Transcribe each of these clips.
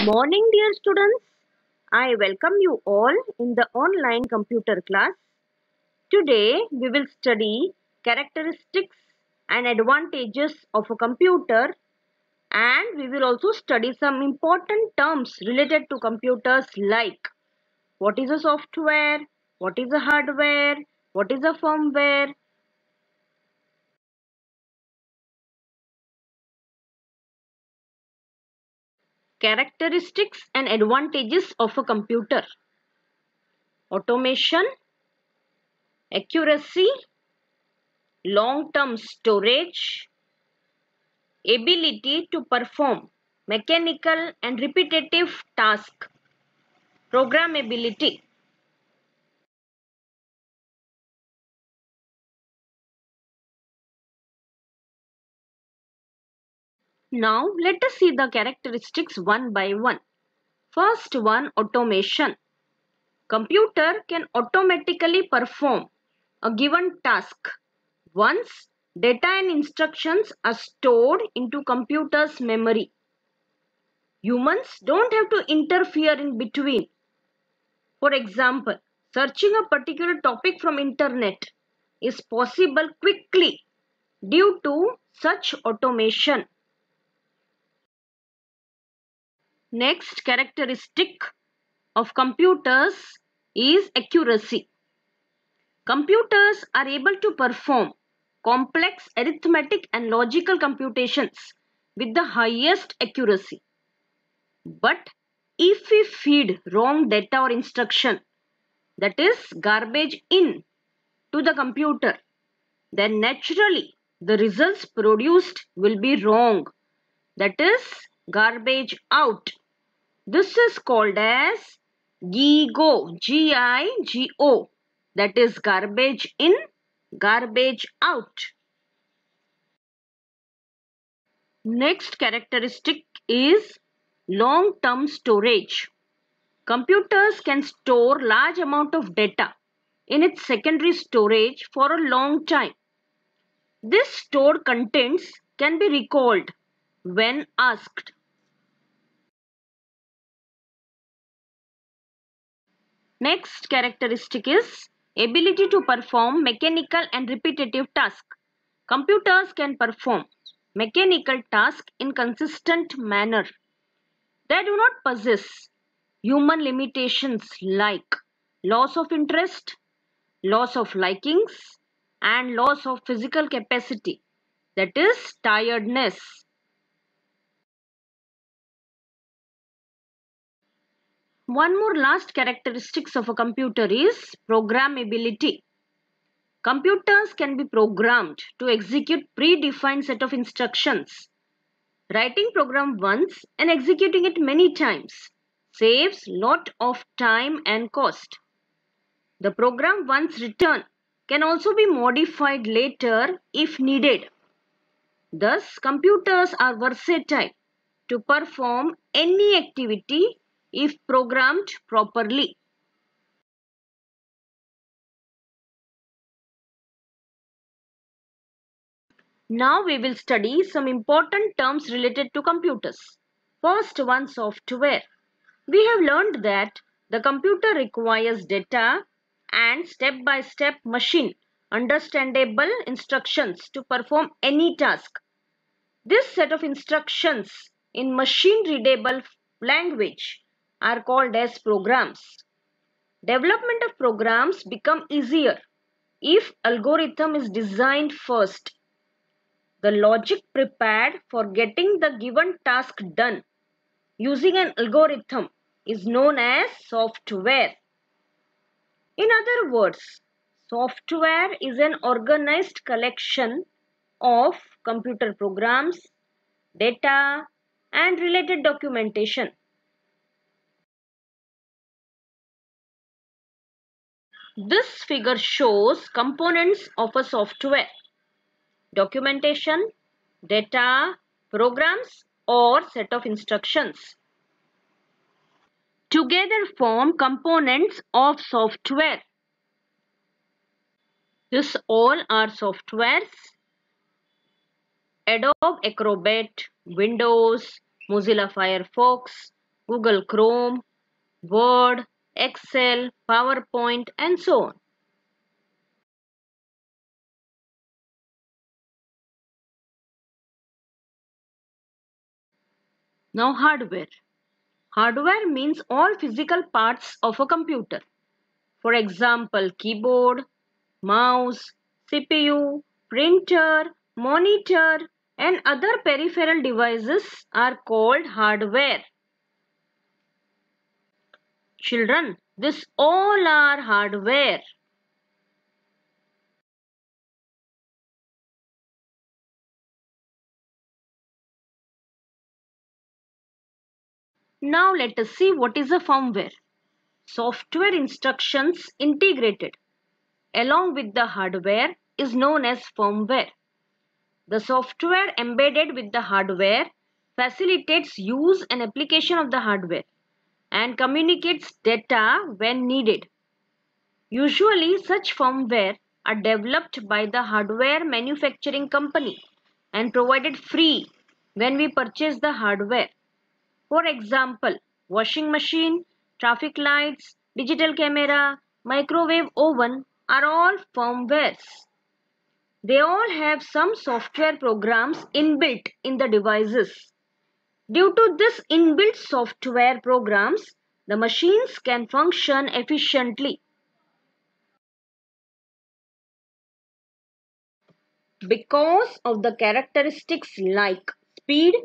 Morning, dear students. I welcome you all in the online computer class. Today, we will study characteristics and advantages of a computer, and we will also study some important terms related to computers like what is a software, what is a hardware, what is a firmware. Characteristics and advantages of a computer: automation, accuracy, long-term storage, ability to perform mechanical and repetitive tasks, programmability. Now let us see the characteristics one by one. First one, automation. Computer can automatically perform a given task once data and instructions are stored into computer's memory. Humans don't have to interfere in between. For example, searching a particular topic from internet is possible quickly due to such automation. Next characteristic of computers is accuracy. Computers are able to perform complex arithmetic and logical computations with the highest accuracy. But if we feed wrong data or instruction, that is garbage in, to the computer, then naturally the results produced will be wrong. That is garbage out. This is called as GIGO, G-I-G-O. That is garbage in, garbage out. Next characteristic is long-term storage. Computers can store large amount of data in its secondary storage for a long time. This stored contents can be recalled when asked. Next characteristic is ability to perform mechanical and repetitive tasks. Computers can perform mechanical tasks in consistent manner. They do not possess human limitations like loss of interest, loss of likings, and loss of physical capacity, that is tiredness. One more last characteristics of a computer is programmability. Computers can be programmed to execute predefined set of instructions. Writing program once and executing it many times saves lot of time and cost. The program once written can also be modified later if needed. Thus, computers are versatile to perform any activity if programmed properly. Now we will study some important terms related to computers. First one, software. We have learned that the computer requires data and step-by-step machine understandable instructions to perform any task. This set of instructions in machine readable language are called as programs. Development of programs become easier if algorithm is designed first. The logic prepared for getting the given task done using an algorithm is known as software. In other words, software is an organized collection of computer programs, data, and related documentation. This figure shows components of a software: documentation, data, programs, or set of instructions. Together form components of software. This all are softwares: Adobe Acrobat, Windows, Mozilla Firefox, Google Chrome, Word, Excel, PowerPoint, and so on. Now hardware. Hardware means all physical parts of a computer. For example, keyboard, mouse, CPU, printer, monitor, and other peripheral devices are called hardware. Children, this all are hardware. Now let us see what is a firmware. Software instructions integrated along with the hardware is known as firmware. The software embedded with the hardware facilitates use and application of the hardware and communicates data when needed. Usually, such firmware are developed by the hardware manufacturing company and provided free when we purchase the hardware. For example, washing machine, traffic lights, digital camera, microwave oven are all firmwares. They all have some software programs inbuilt in the devices. Due to this inbuilt software programs, the machines can function efficiently. Because of the characteristics like speed,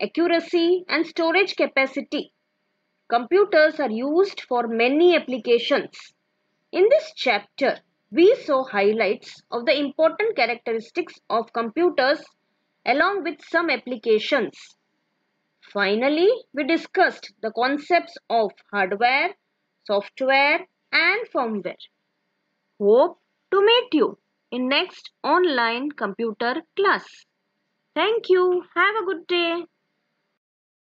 accuracy, and storage capacity, computers are used for many applications. In this chapter, we saw highlights of the important characteristics of computers along with some applications. Finally, we discussed the concepts of hardware, software, and firmware. Hope to meet you in next online computer class. Thank you. Have a good day.